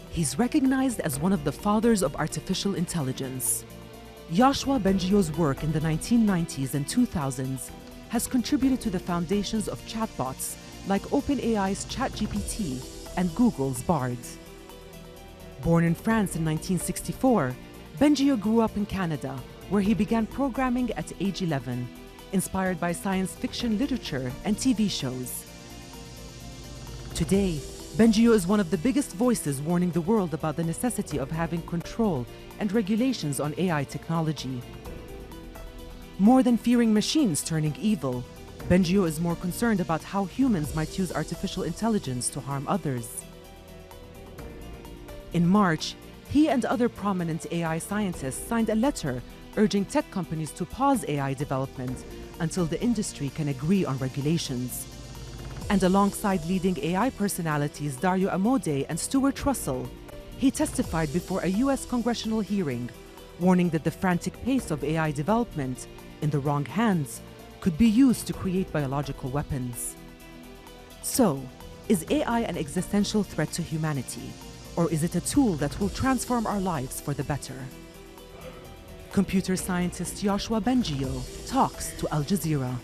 He's recognized as one of the fathers of artificial intelligence. Yoshua Bengio's work in the 1990s and 2000s has contributed to the foundations of chatbots like OpenAI's ChatGPT and Google's Bard. Born in France in 1964, Bengio grew up in Canada, where he began programming at age 11, inspired by science fiction literature and TV shows. Today, Bengio is one of the biggest voices warning the world about the necessity of having control and regulations on AI technology. More than fearing machines turning evil, Bengio is more concerned about how humans might use artificial intelligence to harm others. In March, he and other prominent AI scientists signed a letter urging tech companies to pause AI development until the industry can agree on regulations. And alongside leading AI personalities Dario Amodei and Stuart Russell, he testified before a US congressional hearing, warning that the frantic pace of AI development, in the wrong hands, could be used to create biological weapons. So, is AI an existential threat to humanity, or is it a tool that will transform our lives for the better? Computer scientist Yoshua Bengio talks to Al Jazeera.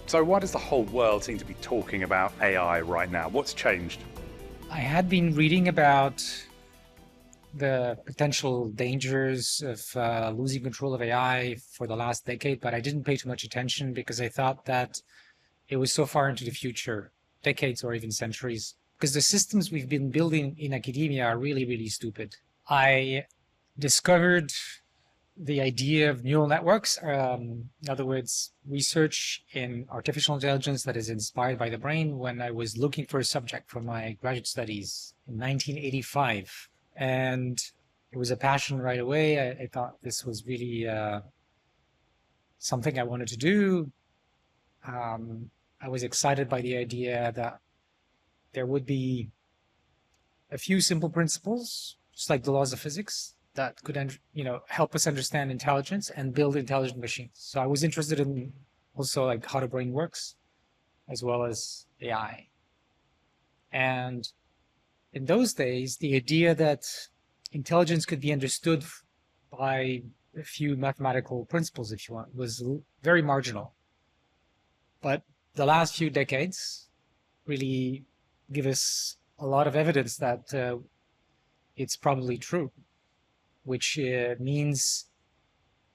So why does the whole world seem to be talking about AI right now? What's changed? I had been reading about the potential dangers of losing control of AI for the last decade, but I didn't pay too much attention because I thought that it was so far into the future, decades or even centuries, because the systems we've been building in academia are really, really stupid. I discovered the idea of neural networks, in other words, research in artificial intelligence that is inspired by the brain, when I was looking for a subject for my graduate studies in 1985. And it was a passion right away. I thought this was really something I wanted to do. I was excited by the idea that there would be a few simple principles, just like the laws of physics, that could, help us understand intelligence and build intelligent machines. So I was interested in also like how the brain works, as well as AI. And in those days, the idea that intelligence could be understood by a few mathematical principles, if you want, was very marginal. But the last few decades really give us a lot of evidence that it's probably true, which means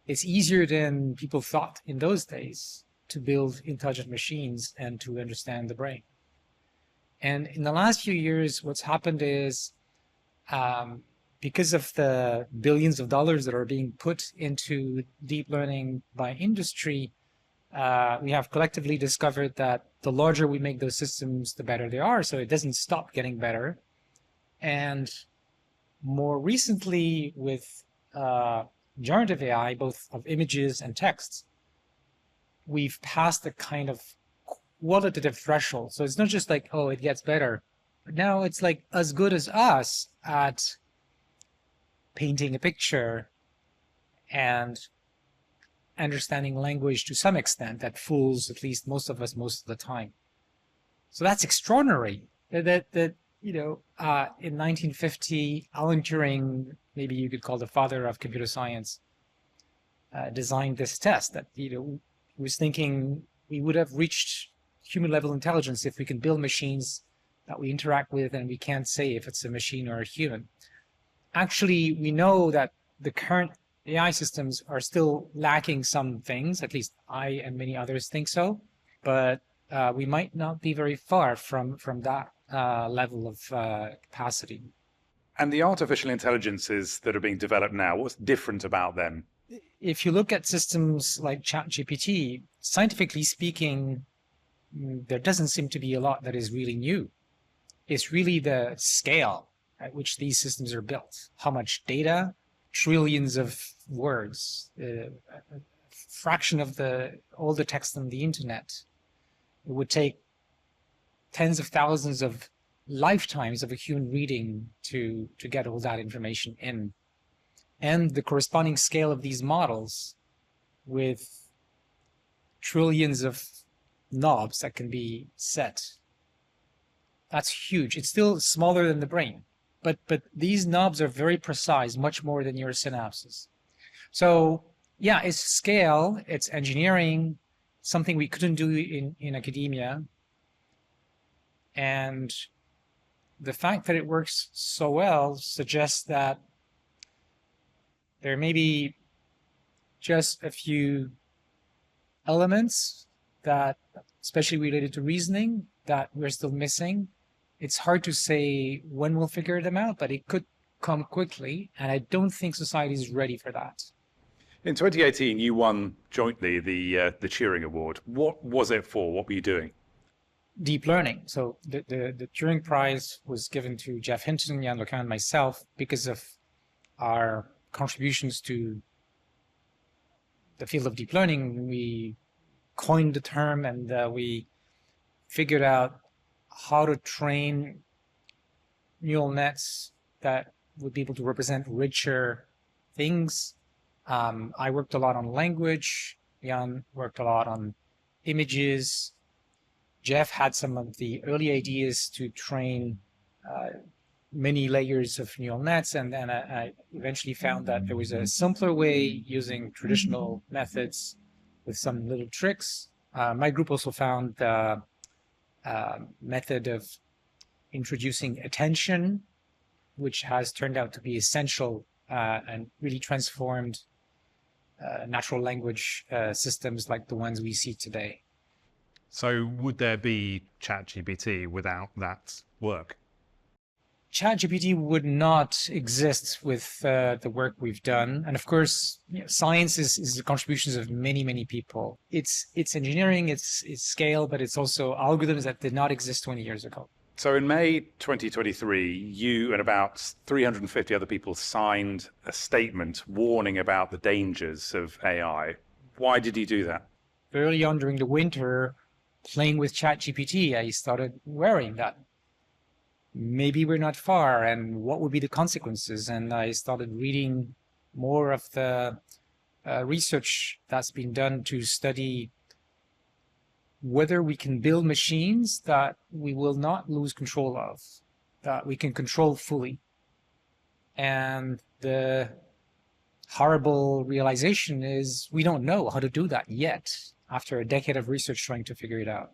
it's easier than people thought in those days to build intelligent machines and to understand the brain. And in the last few years, what's happened is because of the billions of dollars that are being put into deep learning by industry, we have collectively discovered that the larger we make those systems, the better they are. So it doesn't stop getting better. And more recently, with generative AI, both of images and texts, we've passed a kind of qualitative threshold. So it's not just like, oh, it gets better. But now it's like as good as us at painting a picture and understanding language to some extent that fools at least most of us most of the time. So that's extraordinary. That in 1950, Alan Turing, maybe you could call the father of computer science, designed this test that was thinking we would have reached human level intelligence if we can build machines that we interact with and we can't say if it's a machine or a human. Actually, we know that the current AI systems are still lacking some things, at least I and many others think so, but we might not be very far from that level of capacity. And the artificial intelligences that are being developed now, what's different about them? If you look at systems like ChatGPT, scientifically speaking, there doesn't seem to be a lot that is really new. It's really the scale at which these systems are built. How much data, trillions of words, a fraction of all the text on the internet. It would take tens of thousands of lifetimes of a human reading to get all that information in. and the corresponding scale of these models with trillions of knobs that can be set. That's huge. It's still smaller than the brain, but these knobs are very precise, much more than your synapses. So yeah, it's scale, it's engineering, something we couldn't do in academia. And the fact that it works so well suggests that there may be just a few elements that, especially related to reasoning, that we're still missing. It's hard to say when we'll figure them out, but it could come quickly, and I don't think society is ready for that. In 2018, you won jointly the Turing Award. What was it for? What were you doing? Deep learning. So the Turing Prize was given to Jeff Hinton, Jan LeCun, and myself because of our contributions to the field of deep learning. We coined the term, and we figured out how to train neural nets that would be able to represent richer things. I worked a lot on language. Jan worked a lot on images. Jeff had some of the early ideas to train many layers of neural nets, and then I eventually found that there was a simpler way using traditional methods with some little tricks. My group also found the method of introducing attention, which has turned out to be essential and really transformed natural language systems like the ones we see today. So would there be ChatGPT without that work? ChatGPT would not exist with the work we've done. And of course, science is the contributions of many, many people. It's engineering, it's scale, but it's also algorithms that did not exist 20 years ago. So in May 2023, you and about 350 other people signed a statement warning about the dangers of AI. Why did you do that? Early on during the winter, playing with ChatGPT, I started worrying that maybe we're not far, and what would be the consequences? And I started reading more of the research that's been done to study whether we can build machines that we will not lose control of, that we can control fully. And the horrible realization is we don't know how to do that yet, after a decade of research trying to figure it out.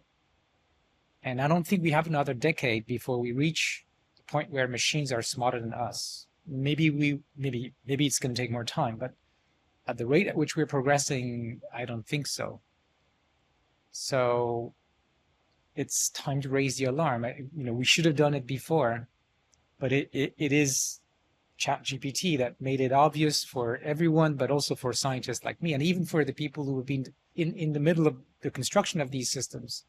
And I don't think we have another decade before we reach the point where machines are smarter than us. Maybe it's going to take more time, but at the rate at which we're progressing, I don't think so. So it's time to raise the alarm. We should have done it before, but it is ChatGPT that made it obvious for everyone, but also for scientists like me, and even for the people who have been in the middle of the construction of these systems,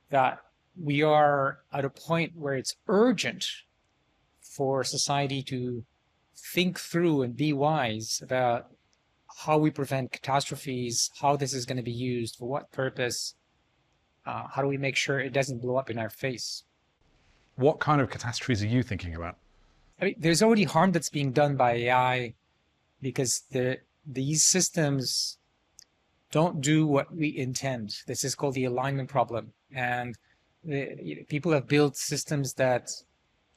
that we are at a point where it's urgent for society to think through and be wise about how we prevent catastrophes, how this is going to be used, for what purpose, how do we make sure it doesn't blow up in our face. What kind of catastrophes are you thinking about? I mean, there's already harm that's being done by AI because these systems don't do what we intend. This is called the alignment problem. And people have built systems that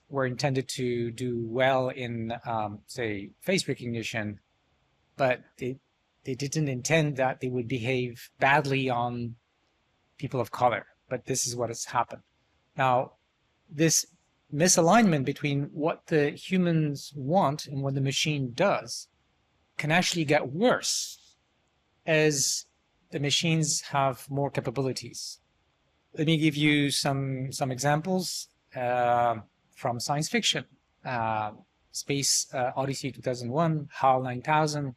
were intended to do well in, say, face recognition, but they didn't intend that they would behave badly on people of color. But this is what has happened. Now, this misalignment between what the humans want and what the machine does can actually get worse as the machines have more capabilities. Let me give you some examples from science fiction. Space Odyssey 2001, HAL 9000.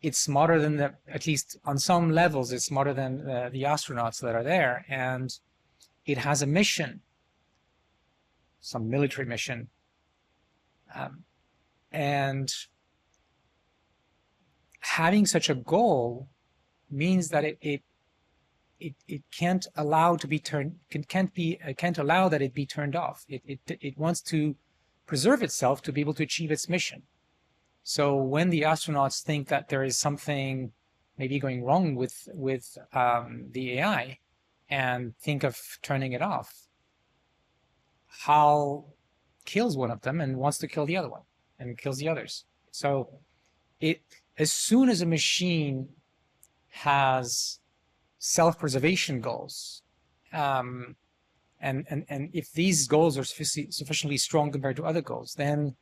It's smarter than at least on some levels, it's smarter than the astronauts that are there. And it has a mission, some military mission. And having such a goal means that it can't allow to be turned, can't allow that it be turned off. It wants to preserve itself to be able to achieve its mission. So when the astronauts think that there is something maybe going wrong with the AI and think of turning it off, HAL kills one of them and wants to kill the other one and kills the others. So as soon as a machine has self-preservation goals, and if these goals are sufficiently strong compared to other goals, then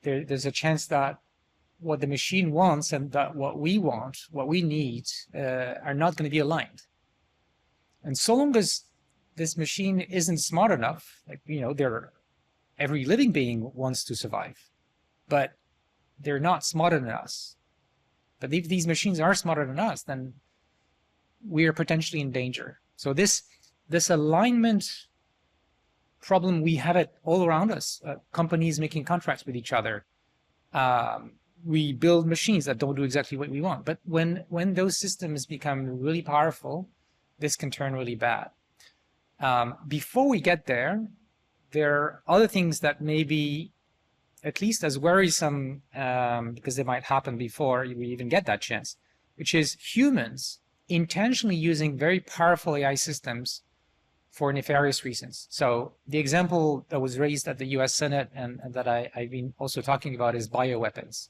there's a chance that what the machine wants and that what we want, what we need, are not going to be aligned. And so long as this machine isn't smart enough, like, every living being wants to survive, but they're not smarter than us. But if these machines are smarter than us, then we are potentially in danger. So this alignment problem, we have it all around us. Companies making contracts with each other. We build machines that don't do exactly what we want. But when those systems become really powerful, this can turn really bad. Before we get there, there are other things that may be at least as worrisome, because they might happen before we even get that chance, which is humans intentionally using very powerful AI systems for nefarious reasons. So the example that was raised at the US Senate and that I've been also talking about is bioweapons.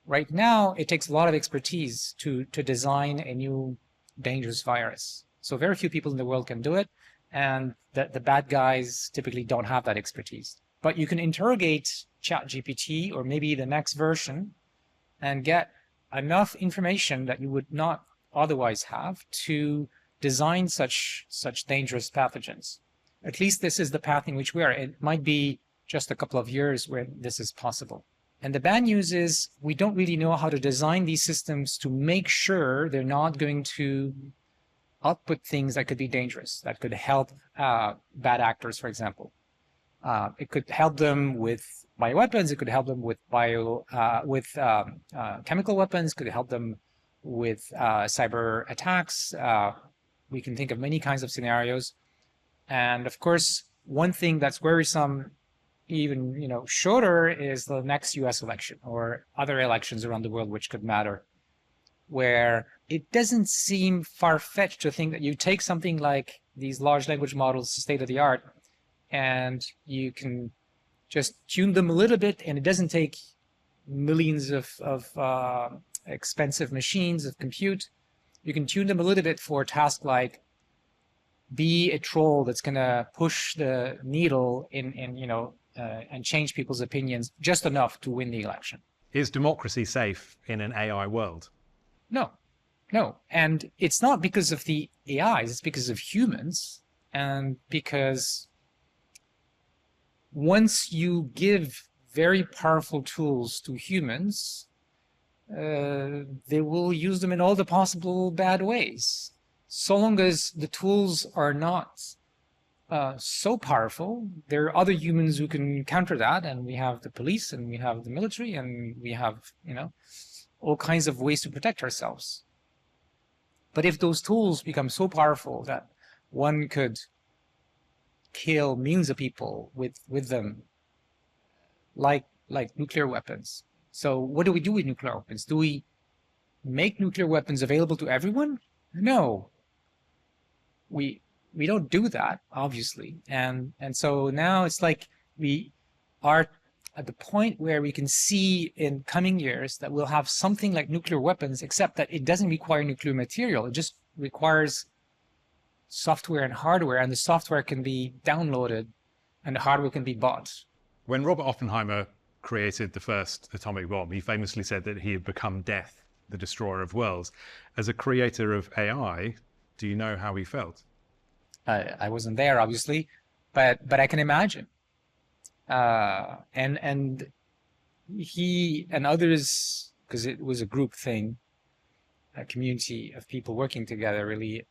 Right now, it takes a lot of expertise to design a new dangerous virus. So very few people in the world can do it, and the bad guys typically don't have that expertise. But you can interrogate ChatGPT or maybe the next version and get enough information that you would not otherwise have to design such dangerous pathogens. At least this is the path in which we are. It might be just a couple of years where this is possible. And the bad news is we don't really know how to design these systems to make sure they're not going to output things that could be dangerous, that could help bad actors, for example. It could help them with bioweapons. It could help them with chemical weapons. Could help them with cyber attacks. We can think of many kinds of scenarios. And of course, one thing that's worrisome, even shorter, is the next U.S. election or other elections around the world which could matter, where it doesn't seem far-fetched to think that you take something like these large language models, state of the art, and you can just tune them a little bit, and it doesn't take millions of expensive machines of compute. You can tune them a little bit for a task like be a troll that's going to push the needle and change people's opinions just enough to win the election. Is democracy safe in an AI world? No. And it's not because of the AIs, it's because of humans, and because once you give very powerful tools to humans, they will use them in all the possible bad ways. So long as the tools are not so powerful, there are other humans who can counter that, and we have the police, and we have the military, and we have all kinds of ways to protect ourselves. But if those tools become so powerful that one could kill millions of people with them, like nuclear weapons. So what do we do with nuclear weapons? Do we make nuclear weapons available to everyone? No. We don't do that, obviously. And so now it's like we are at the point where we can see in coming years that we'll have something like nuclear weapons, except that it doesn't require nuclear material. It just requires software and hardware, and the software can be downloaded and the hardware can be bought. When Robert Oppenheimer created the first atomic bomb, he famously said that he had become death, the destroyer of worlds. As a creator of AI, do you know how he felt? I wasn't there, obviously, but I can imagine. And he and others, because it was a group thing, a community of people working together, really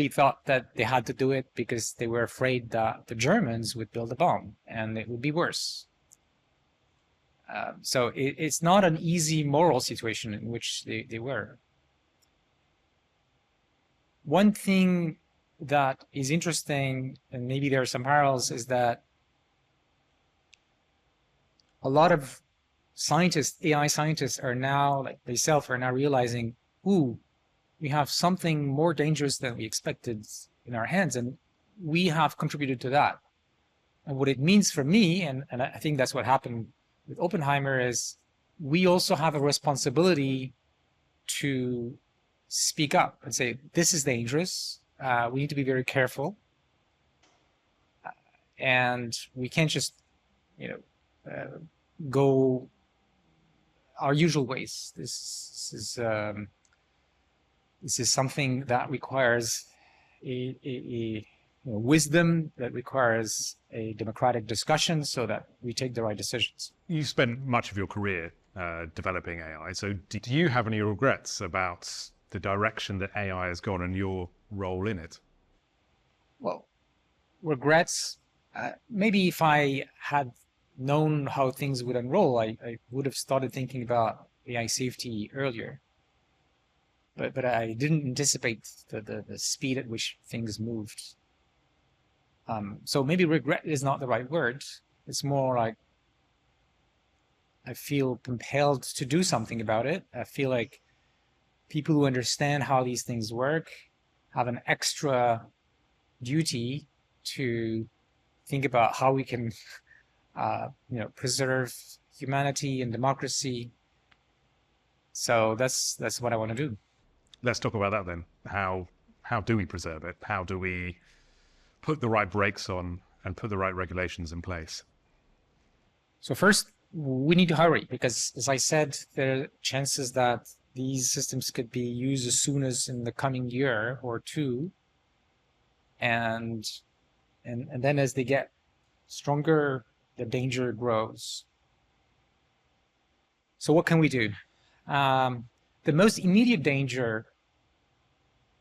thought that they had to do it because they were afraid that the Germans would build a bomb and it would be worse. So it's not an easy moral situation in which they were. One thing that is interesting, and maybe there are some parallels, is that a lot of scientists, AI scientists, are now, like myself, are now realizing, ooh, we have something more dangerous than we expected in our hands, and we have contributed to that. And what it means for me, and I think that's what happened with Oppenheimer, is we also have a responsibility to speak up and say, this is dangerous. We need to be very careful. And we can't just, go our usual ways. This is something that requires a wisdom, that requires a democratic discussion so that we take the right decisions. You spent much of your career developing AI. So do you have any regrets about the direction that AI has gone and your role in it? Well, regrets, maybe if I had known how things would unroll, I would have started thinking about AI safety earlier. But I didn't anticipate the speed at which things moved. So maybe regret is not the right word. It's more like I feel compelled to do something about it. I feel like people who understand how these things work have an extra duty to think about how we can preserve humanity and democracy. So that's what I want to do. Let's talk about that then. How do we preserve it? How do we put the right brakes on and put the right regulations in place? So first, we need to hurry, because as I said, there are chances that these systems could be used as soon as in the coming year or two. And then as they get stronger, the danger grows. So what can we do? The most immediate danger,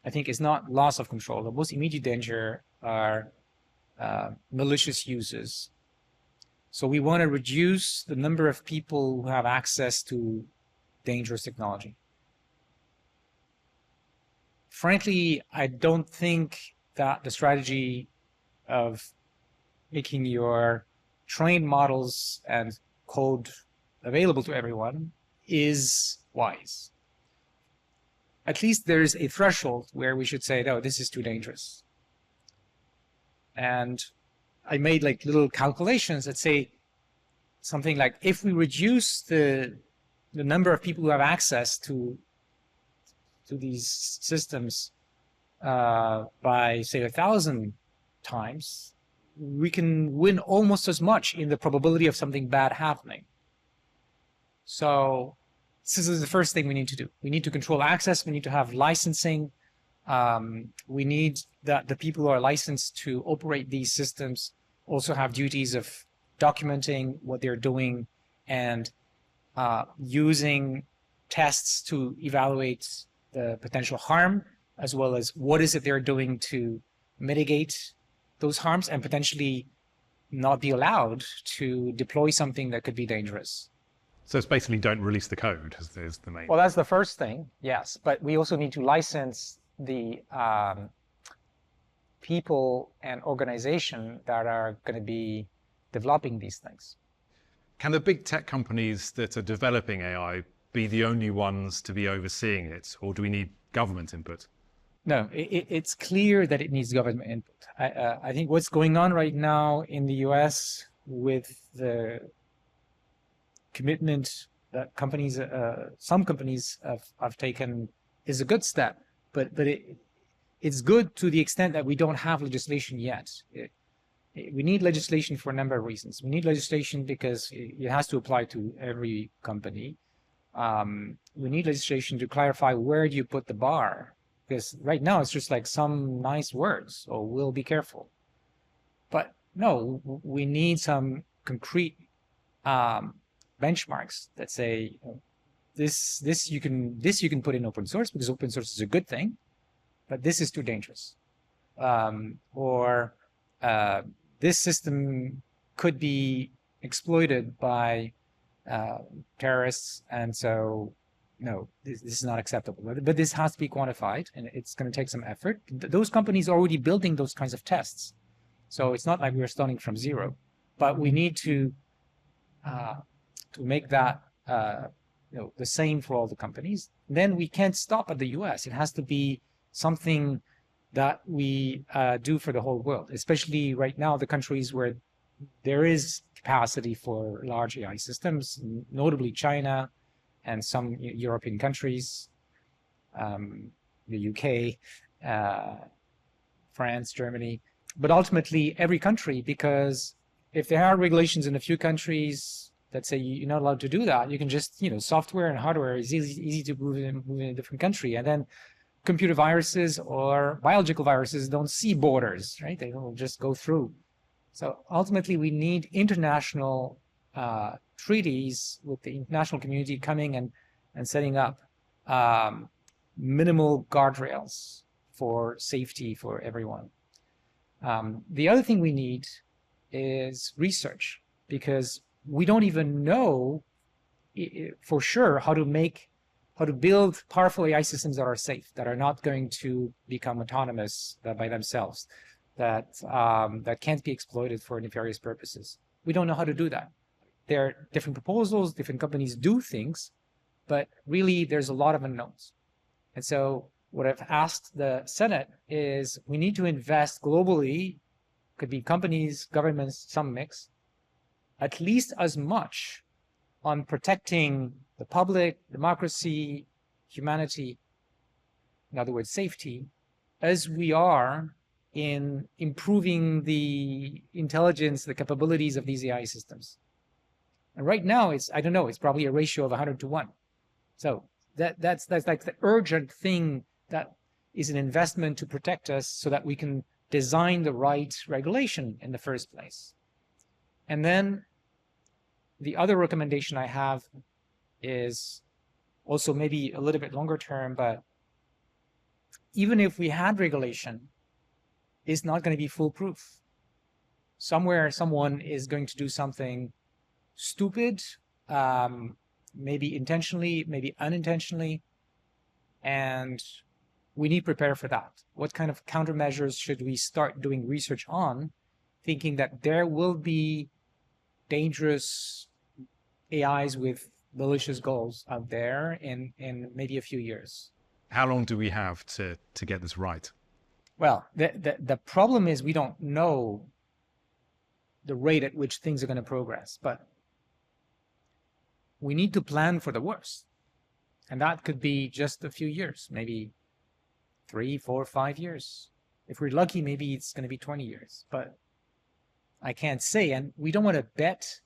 I think, is not loss of control. The most immediate danger are malicious uses. So we want to reduce the number of people who have access to dangerous technology. Frankly, I don't think that the strategy of making your trained models and code available to everyone is wise. At least there's a threshold where we should say, no, this is too dangerous. And I made like little calculations that say something like, if we reduce the number of people who have access to these systems by, say, 1,000 times, we can win almost as much in the probability of something bad happening. So this is the first thing we need to do. We need to control access. We need to have licensing. We need that the people who are licensed to operate these systems also have duties of documenting what they're doing and using tests to evaluate the potential harm, as well as what is it they're doing to mitigate those harms and potentially not be allowed to deploy something that could be dangerous. So it's basically don't release the code is the main. Well, that's the first thing, yes. But we also need to license the people and organization that are going to be developing these things. Can the big tech companies that are developing AI be the only ones to be overseeing it, or do we need government input? No, it's clear that it needs government input. I think what's going on right now in the US with the commitment that companies, some companies have taken is a good step, but it's good to the extent that we don't have legislation yet. We need legislation for a number of reasons. We need legislation because it has to apply to every company. We need legislation to clarify where do you put the bar, because right now it's just like some nice words, oh, we'll be careful. But no, we need some concrete benchmarks that say this you can put in open source because open source is a good thing, but this is too dangerous. Or this system could be exploited by terrorists, and so no, this is not acceptable. But this has to be quantified, and it's going to take some effort. Those companies are already building those kinds of tests, so it's not like we're starting from zero. But we need to to make that the same for all the companies, then we can't stop at the US. It has to be something that we do for the whole world, especially right now, the countries where there is capacity for large AI systems, notably China and some European countries, the UK, France, Germany, but ultimately every country, because if there are regulations in a few countries that say you're not allowed to do that, you can just, software and hardware is easy to move in a different country. And then computer viruses or biological viruses don't see borders, right? They will just go through. So ultimately, we need international treaties with the international community coming and setting up minimal guardrails for safety for everyone. The other thing we need is research, because we don't even know for sure how to build powerful AI systems that are safe, that are not going to become autonomous by themselves, that can't be exploited for nefarious purposes. We don't know how to do that. There are different proposals, different companies do things, but really there's a lot of unknowns. And so what I've asked the Senate is we need to invest globally, could be companies, governments, some mix, at least as much on protecting the public, democracy, humanity, in other words, safety, as we are in improving the intelligence, the capabilities of these AI systems. And right now, it's probably a ratio of 100 to 1. So that's like the urgent thing, that is an investment to protect us so that we can design the right regulation in the first place. And then the other recommendation I have is also maybe a little bit longer term, but even if we had regulation, it's not going to be foolproof. Somewhere, someone is going to do something stupid, maybe intentionally, maybe unintentionally, and we need to prepare for that. What kind of countermeasures should we start doing research on, thinking that there will be dangerous AIs with malicious goals out there in maybe a few years? How long do we have to get this right? Well, the problem is we don't know the rate at which things are going to progress, but we need to plan for the worst. And that could be just a few years, maybe 3, 4, 5 years. If we're lucky, maybe it's going to be 20 years, but I can't say. And we don't want to bet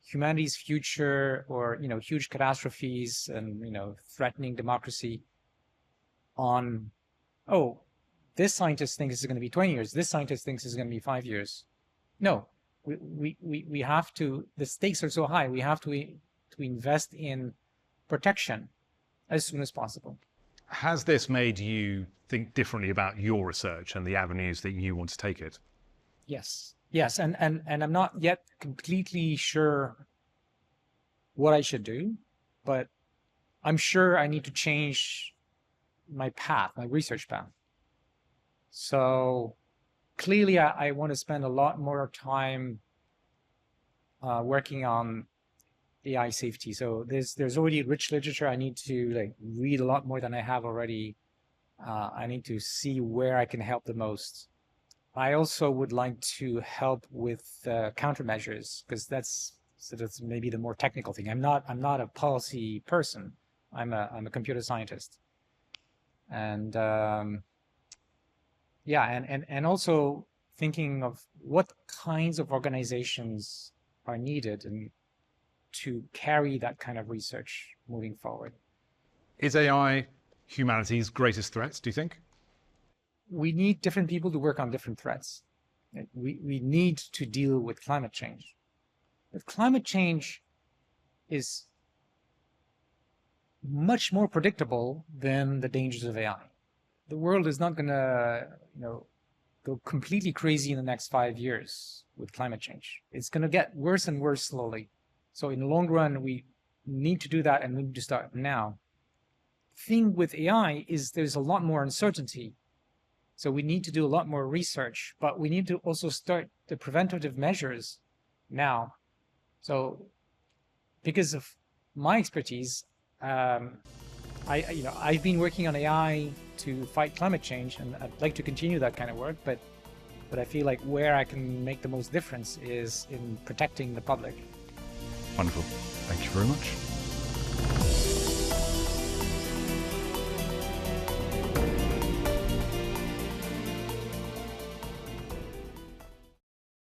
humanity's future or, huge catastrophes and, threatening democracy on, oh, this scientist thinks it's going to be 20 years. This scientist thinks it's going to be 5 years. No, we have to, the stakes are so high, we have to invest in protection as soon as possible. Has this made you think differently about your research and the avenues that you want to take it? Yes. And I'm not yet completely sure what I should do, but I'm sure I need to change my path, my research path. So clearly I want to spend a lot more time working on AI safety. So there's already rich literature. I need to read a lot more than I have already. I need to see where I can help the most. I also would like to help with countermeasures, because that's maybe the more technical thing. I'm not a policy person. I'm a computer scientist, and and also thinking of what kinds of organizations are needed and to carry that kind of research moving forward. Is AI humanity's greatest threat, do you think? We need different people to work on different threats. We need to deal with climate change. But climate change is much more predictable than the dangers of AI. The world is not going to, go completely crazy in the next 5 years with climate change. It's going to get worse and worse slowly. So in the long run, we need to do that, and we need to start now. Thing with AI is there's a lot more uncertainty. So we need to do a lot more research, but we need to also start the preventative measures now. So because of my expertise, I've been working on AI to fight climate change, and I'd like to continue that kind of work. But I feel like where I can make the most difference is in protecting the public. Wonderful. Thank you very much.